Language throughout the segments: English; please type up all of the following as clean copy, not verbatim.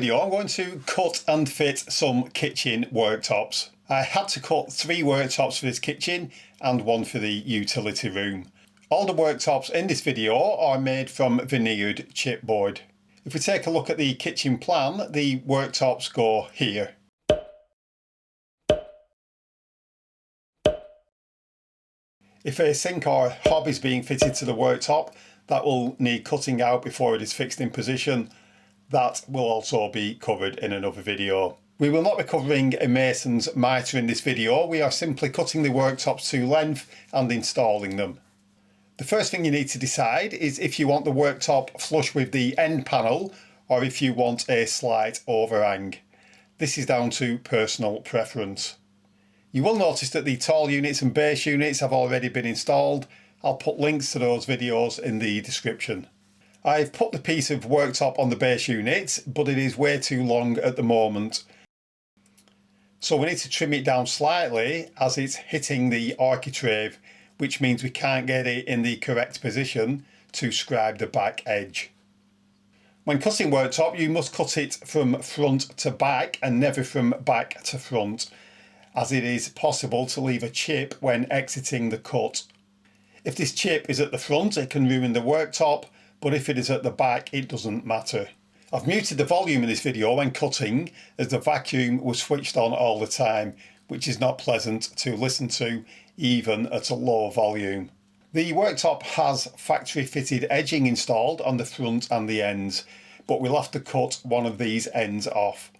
video I'm going to cut and fit some kitchen worktops. I had to cut 3 worktops for this kitchen and 1 for the utility room. All the worktops in this video are made from veneered chipboard. If we take a look at the kitchen plan, the worktops go here. If a sink or hob is being fitted to the worktop, that will need cutting out before it is fixed in position. That will also be covered in another video. We will not be covering a mason's mitre in this video. We are simply cutting the worktops to length and installing them. The first thing you need to decide is if you want the worktop flush with the end panel or if you want a slight overhang. This is down to personal preference. You will notice that the tall units and base units have already been installed. I'll put links to those videos in the description. I've put the piece of worktop on the base unit, but it is way too long at the moment. So we need to trim it down slightly as it's hitting the architrave, which means we can't get it in the correct position to scribe the back edge. When cutting worktop, you must cut it from front to back and never from back to front, as it is possible to leave a chip when exiting the cut. If this chip is at the front, it can ruin the worktop, but if it is at the back, it doesn't matter. I've muted the volume in this video when cutting, as the vacuum was switched on all the time, which is not pleasant to listen to, even at a low volume. The worktop has factory fitted edging installed on the front and the ends, but we'll have to cut one of these ends off.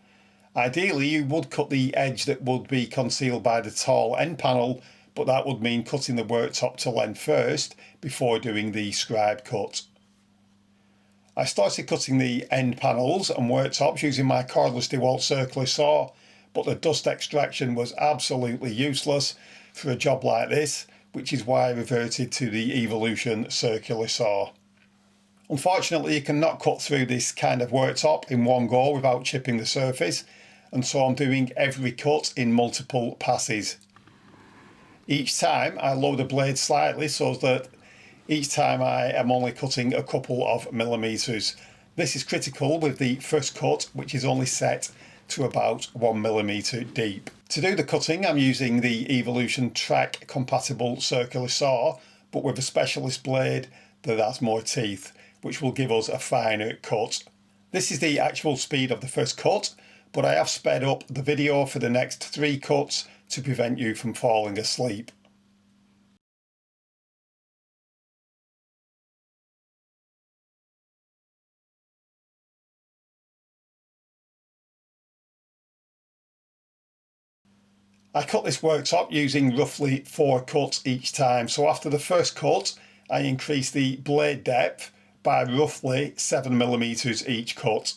Ideally, you would cut the edge that would be concealed by the tall end panel, but that would mean cutting the worktop to length first before doing the scribe cut. I started cutting the end panels and worktops using my cordless DeWalt circular saw, but the dust extraction was absolutely useless for a job like this, which is why I reverted to the Evolution circular saw. Unfortunately, you cannot cut through this kind of worktop in one go without chipping the surface, and so I'm doing every cut in multiple passes. Each time I lower the blade slightly so that each time I am only cutting a couple of millimetres. This is critical with the first cut, which is only set to about 1 millimetre deep. To do the cutting, I'm using the Evolution track compatible circular saw, but with a specialist blade that has more teeth, which will give us a finer cut. This is the actual speed of the first cut, but I have sped up the video for the next 3 cuts to prevent you from falling asleep. I cut this worktop using roughly 4 cuts each time, so after the first cut I increased the blade depth by roughly 7 millimetres each cut.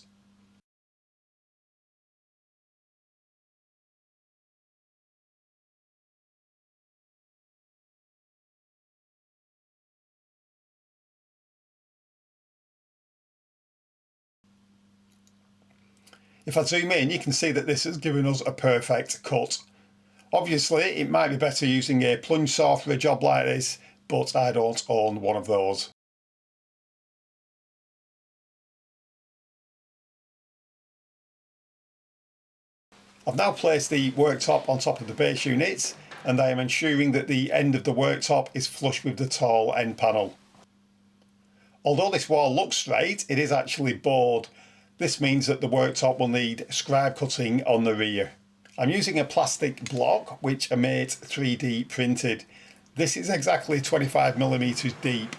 If I zoom in, you can see that this has given us a perfect cut. Obviously, it might be better using a plunge saw for a job like this, but I don't own one of those. I've now placed the worktop on top of the base units, and I am ensuring that the end of the worktop is flush with the tall end panel. Although this wall looks straight, it is actually bowed. This means that the worktop will need scribe cutting on the rear. I'm using a plastic block which a mate 3D printed. This is exactly 25 millimeters deep.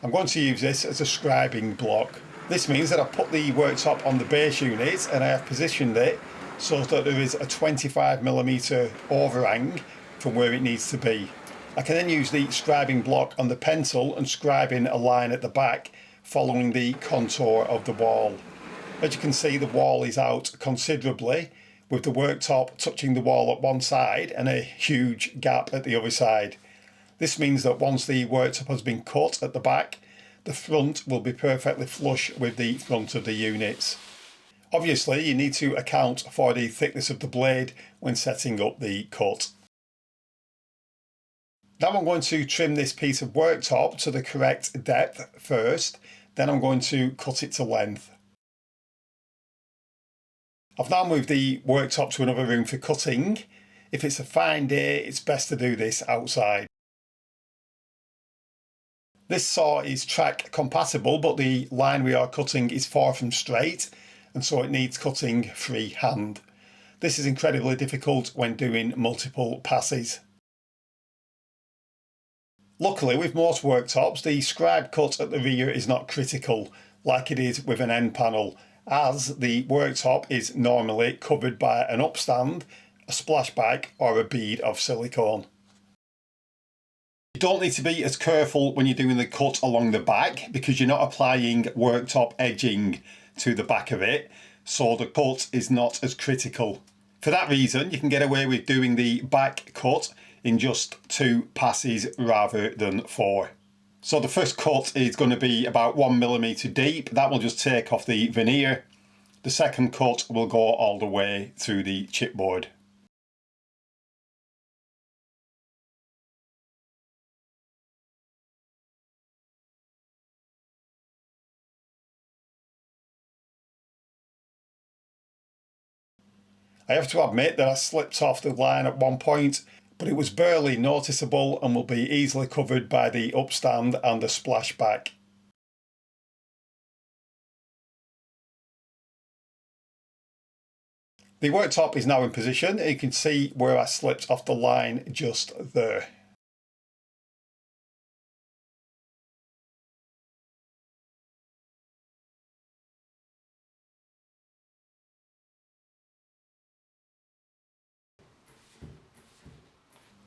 I'm going to use this as a scribing block. This means that I've put the worktop on the base unit and I have positioned it so that there is a 25 millimeter overhang from where it needs to be. I can then use the scribing block on the pencil and scribe in a line at the back following the contour of the wall. As you can see, the wall is out considerably, with the worktop touching the wall at one side and a huge gap at the other side. This means that once the worktop has been cut at the back, the front will be perfectly flush with the front of the units. Obviously, you need to account for the thickness of the blade when setting up the cut. Now I'm going to trim this piece of worktop to the correct depth first, then I'm going to cut it to length. I've now moved the worktop to another room for cutting. If it's a fine day, it's best to do this outside. This saw is track compatible, but the line we are cutting is far from straight, and so it needs cutting freehand. This is incredibly difficult when doing multiple passes. Luckily, with most worktops, the scribe cut at the rear is not critical, like it is with an end panel, as the worktop is normally covered by an upstand, a splashback, or a bead of silicone. You don't need to be as careful when you're doing the cut along the back because you're not applying worktop edging to the back of it, so the cut is not as critical. For that reason, you can get away with doing the back cut in just 2 passes rather than 4. So the first cut is going to be about 1mm deep. That will just take off the veneer. The second cut will go all the way through the chipboard. I have to admit that I slipped off the line at one point, but it was barely noticeable and will be easily covered by the upstand and the splashback. The worktop is now in position. You can see where I slipped off the line just there.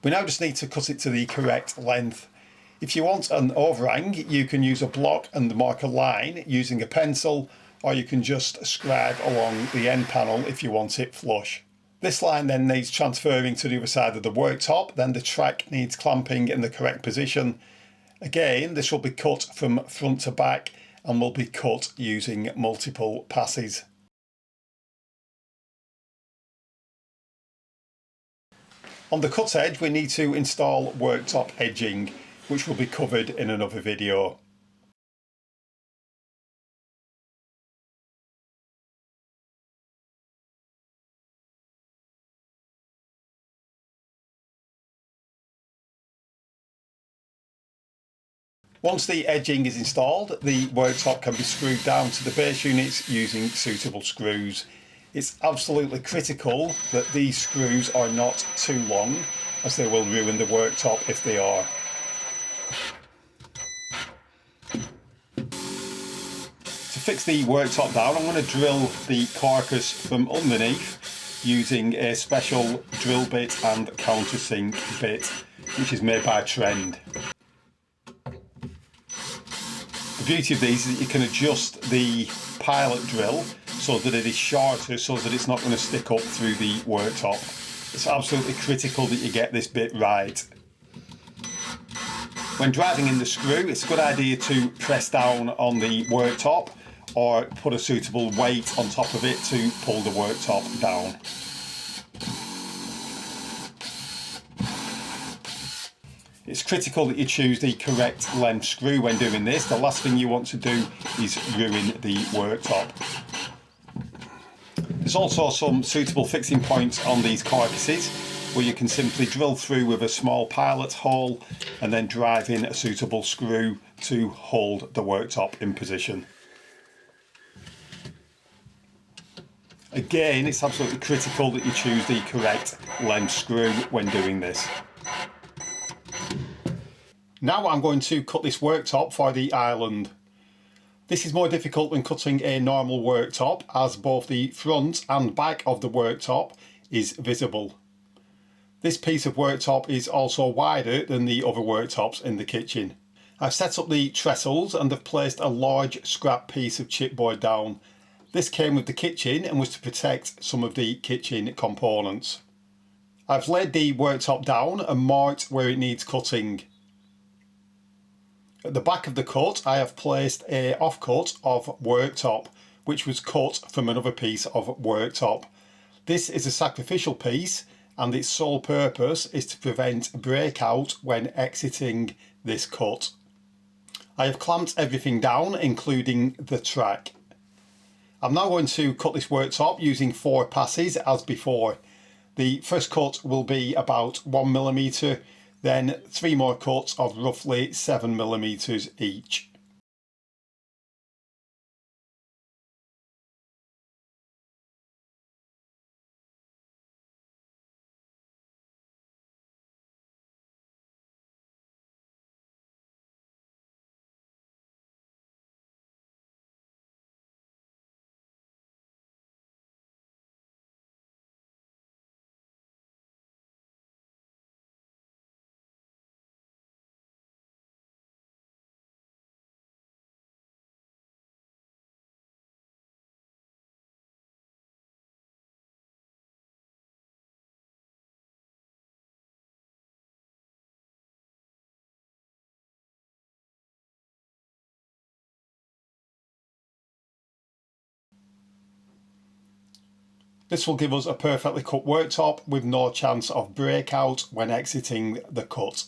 We now just need to cut it to the correct length. If you want an overhang, you can use a block and mark a line using a pencil, or you can just scribe along the end panel if you want it flush. This line then needs transferring to the other side of the worktop, then the track needs clamping in the correct position. Again, this will be cut from front to back and will be cut using multiple passes. On the cut edge, we need to install worktop edging, which will be covered in another video. Once the edging is installed, the worktop can be screwed down to the base units using suitable screws. It's absolutely critical that these screws are not too long, as they will ruin the worktop if they are. To fix the worktop down, I'm going to drill the carcass from underneath using a special drill bit and countersink bit, which is made by Trend. The beauty of these is that you can adjust the pilot drill so that it is shorter, so that it's not going to stick up through the worktop. It's absolutely critical that you get this bit right. When driving in the screw, it's a good idea to press down on the worktop or put a suitable weight on top of it to pull the worktop down. It's critical that you choose the correct length screw when doing this. The last thing you want to do is ruin the worktop. There's also some suitable fixing points on these carcasses where you can simply drill through with a small pilot hole and then drive in a suitable screw to hold the worktop in position. Again, it's absolutely critical that you choose the correct length screw when doing this. Now I'm going to cut this worktop for the island. This is more difficult than cutting a normal worktop, as both the front and back of the worktop is visible. This piece of worktop is also wider than the other worktops in the kitchen. I've set up the trestles and have placed a large scrap piece of chipboard down. This came with the kitchen and was to protect some of the kitchen components. I've laid the worktop down and marked where it needs cutting. At the back of the cut, I have placed a offcut of worktop, which was cut from another piece of worktop. This is a sacrificial piece, and its sole purpose is to prevent breakout when exiting this cut. I have clamped everything down, including the track. I'm now going to cut this worktop using 4 passes as before. The first cut will be about 1mm, then 3 more cuts of roughly 7mm each. This will give us a perfectly cut worktop with no chance of breakout when exiting the cut.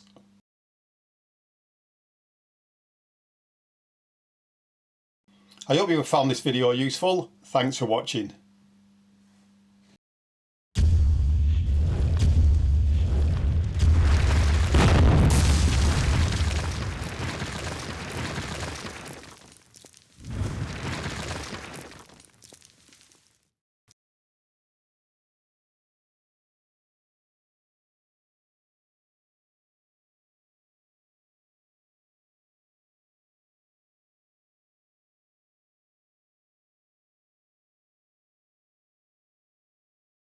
I hope you have found this video useful. Thanks for watching.